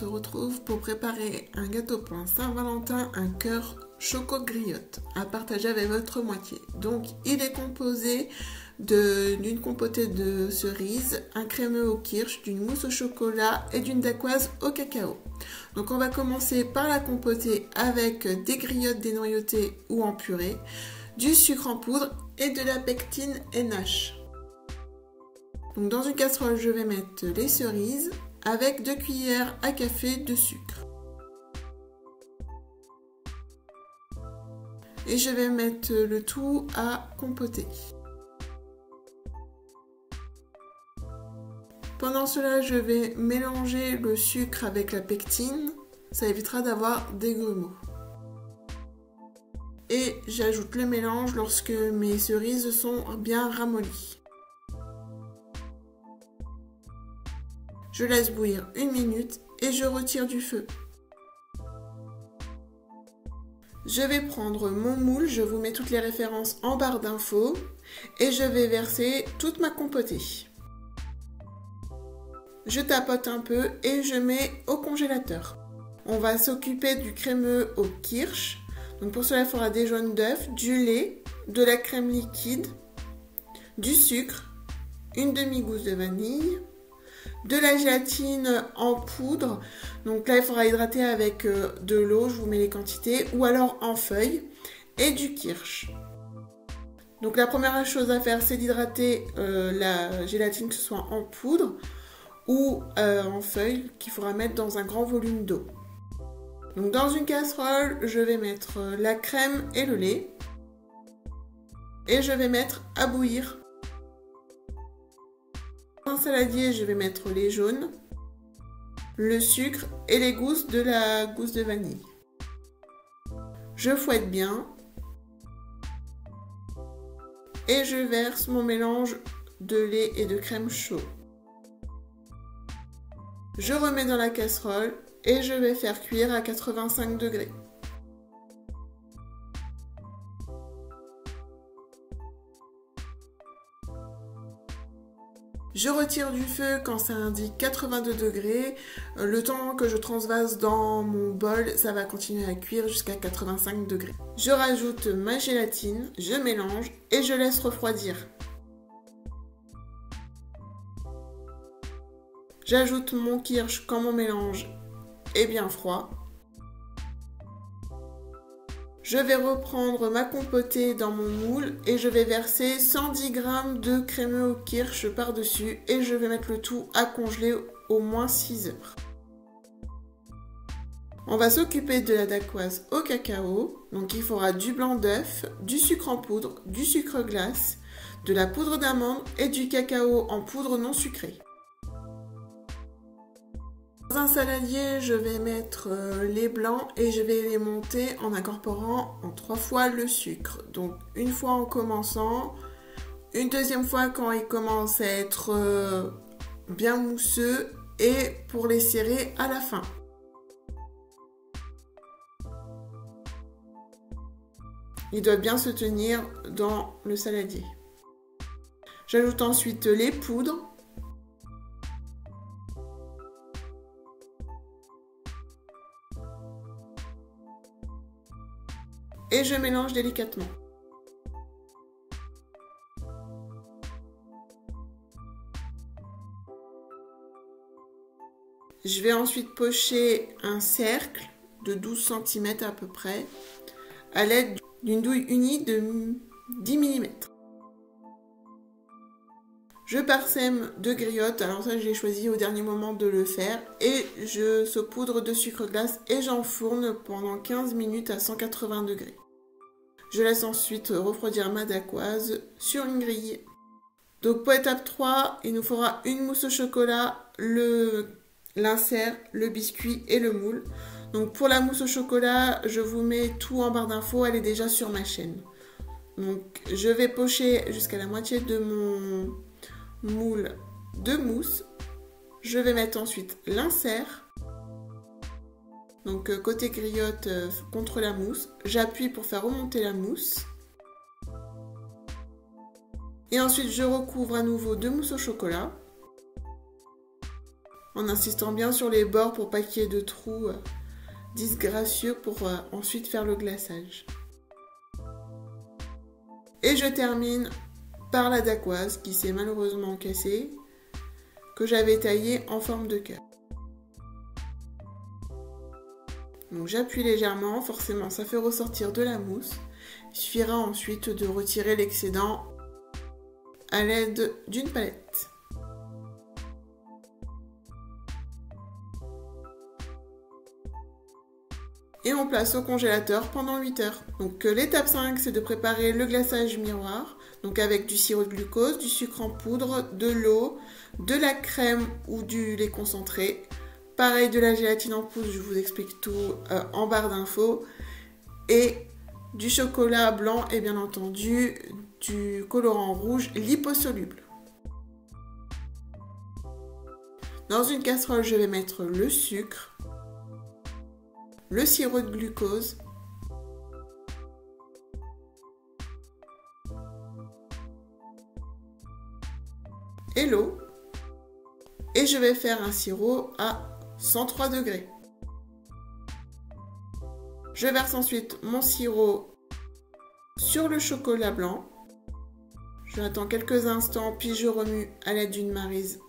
se retrouve pour préparer un gâteau pour un Saint-Valentin, un cœur choco-griotte à partager avec votre moitié. Donc il est composé d'une compotée de cerises, un crémeux au kirsch, d'une mousse au chocolat et d'une dacquoise au cacao. Donc on va commencer par la compotée avec des griottes dénoyautées ou en purée, du sucre en poudre et de la pectine NH. Donc dans une casserole, je vais mettre les cerises avec 2 cuillères à café de sucre. Et je vais mettre le tout à compoter. Pendant cela, je vais mélanger le sucre avec la pectine. Ça évitera d'avoir des grumeaux. Et j'ajoute le mélange lorsque mes cerises sont bien ramollies. Je laisse bouillir 1 minute et je retire du feu. Je vais prendre mon moule, je vous mets toutes les références en barre d'infos et je vais verser toute ma compotée. Je tapote un peu et je mets au congélateur. On va s'occuper du crémeux au kirsch. Donc pour cela, il faudra des jaunes d'œufs, du lait, de la crème liquide, du sucre, une demi-gousse de vanille, de la gélatine en poudre. Donc là, il faudra hydrater avec de l'eau, je vous mets les quantités, ou alors en feuilles, et du kirsch. Donc la première chose à faire, c'est d'hydrater la gélatine, que ce soit en poudre ou en feuilles, qu'il faudra mettre dans un grand volume d'eau. Donc dans une casserole, je vais mettre la crème et le lait. Et je vais mettre à bouillir. Dans un saladier, je vais mettre les jaunes, le sucre et les gousses de la gousse de vanille. Je fouette bien. Et je verse mon mélange de lait et de crème chaud. Je remets dans la casserole et je vais faire cuire à 85 degrés. Je retire du feu quand ça indique 82 degrés. Le temps que je transvase dans mon bol, ça va continuer à cuire jusqu'à 85 degrés. Je rajoute ma gélatine, je mélange et je laisse refroidir. J'ajoute mon kirsch quand mon mélange est bien froid. Je vais reprendre ma compotée dans mon moule et je vais verser 110 g de crémeux au kirsch par-dessus et je vais mettre le tout à congeler au moins 6 heures. On va s'occuper de la dacquoise au cacao. Donc il faudra du blanc d'œuf, du sucre en poudre, du sucre glace, de la poudre d'amande et du cacao en poudre non sucrée. Dans un saladier, je vais mettre les blancs et je vais les monter en incorporant en 3 fois le sucre. Donc une fois en commençant, une deuxième fois quand il commence à être bien mousseux et pour les serrer à la fin. Il doit bien se tenir dans le saladier. J'ajoute ensuite les poudres. Et je mélange délicatement. Je vais ensuite pocher un cercle de 12 cm à peu près à l'aide d'une douille unie de 10 mm. Je parsème de griottes, alors ça j'ai choisi au dernier moment de le faire, et je saupoudre de sucre glace et j'enfourne pendant 15 minutes à 180 degrés. Je laisse ensuite refroidir ma dacquoise sur une grille. Donc pour étape 3, il nous faudra une mousse au chocolat, l'insert, le biscuit et le moule. Donc pour la mousse au chocolat, je vous mets tout en barre d'infos, elle est déjà sur ma chaîne. Donc je vais pocher jusqu'à la moitié de mon moule de mousse. Je vais mettre ensuite l'insert. Donc côté griotte contre la mousse, j'appuie pour faire remonter la mousse. Et ensuite je recouvre à nouveau de mousse au chocolat. en insistant bien sur les bords pour pas qu'il y ait de trous disgracieux pour ensuite faire le glaçage. Et je termine par la dacquoise qui s'est malheureusement cassée, que j'avais taillée en forme de cœur. Donc j'appuie légèrement, forcément ça fait ressortir de la mousse. Il suffira ensuite de retirer l'excédent à l'aide d'une palette. Et on place au congélateur pendant 8 heures. Donc l'étape 5, c'est de préparer le glaçage miroir, donc avec du sirop de glucose, du sucre en poudre, de l'eau, de la crème ou du lait concentré. Pareil, de la gélatine en poudre, je vous explique tout en barre d'infos. Et du chocolat blanc et bien entendu du colorant rouge liposoluble. Dans une casserole, je vais mettre le sucre, le sirop de glucose, et l'eau. Et je vais faire un sirop à 103 degrés. Je verse ensuite mon sirop sur le chocolat blanc. J'attends quelques instants, puis je remue à l'aide d'une maryse.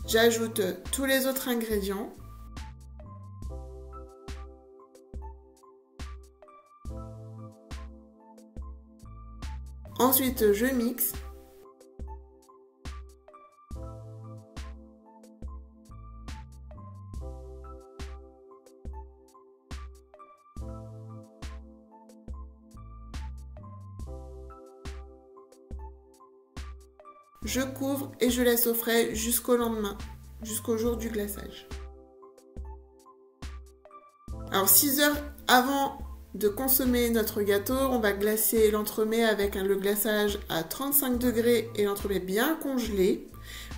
J'ajoute tous les autres ingrédients. Ensuite, je mixe. Je couvre et je laisse au frais jusqu'au lendemain, jusqu'au jour du glaçage. Alors 6 heures avant de consommer notre gâteau, on va glacer l'entremets avec le glaçage à 35 degrés et l'entremets bien congelé.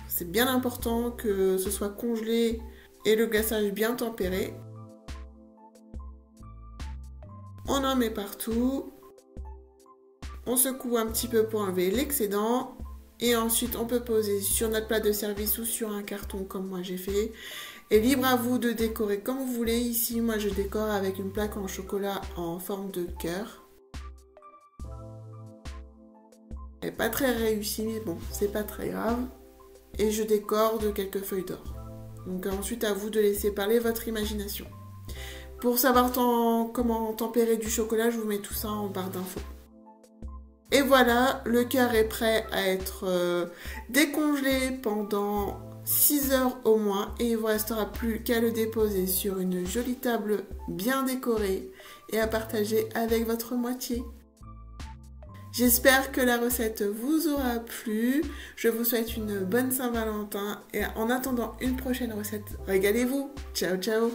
C'est bien important que ce soit congelé et le glaçage bien tempéré. On en met partout. On secoue un petit peu pour enlever l'excédent. Et ensuite, on peut poser sur notre plat de service ou sur un carton comme moi j'ai fait. Et libre à vous de décorer comme vous voulez. Ici, moi je décore avec une plaque en chocolat en forme de cœur. Elle n'est pas très réussie, mais bon, c'est pas très grave. Et je décore de quelques feuilles d'or. Donc ensuite, à vous de laisser parler votre imagination. Pour savoir comment tempérer du chocolat, je vous mets tout ça en barre d'infos. Et voilà, le cœur est prêt à être décongelé pendant 6 heures au moins. Et il ne vous restera plus qu'à le déposer sur une jolie table bien décorée et à partager avec votre moitié. J'espère que la recette vous aura plu. Je vous souhaite une bonne Saint-Valentin et en attendant une prochaine recette, régalez-vous. Ciao, ciao!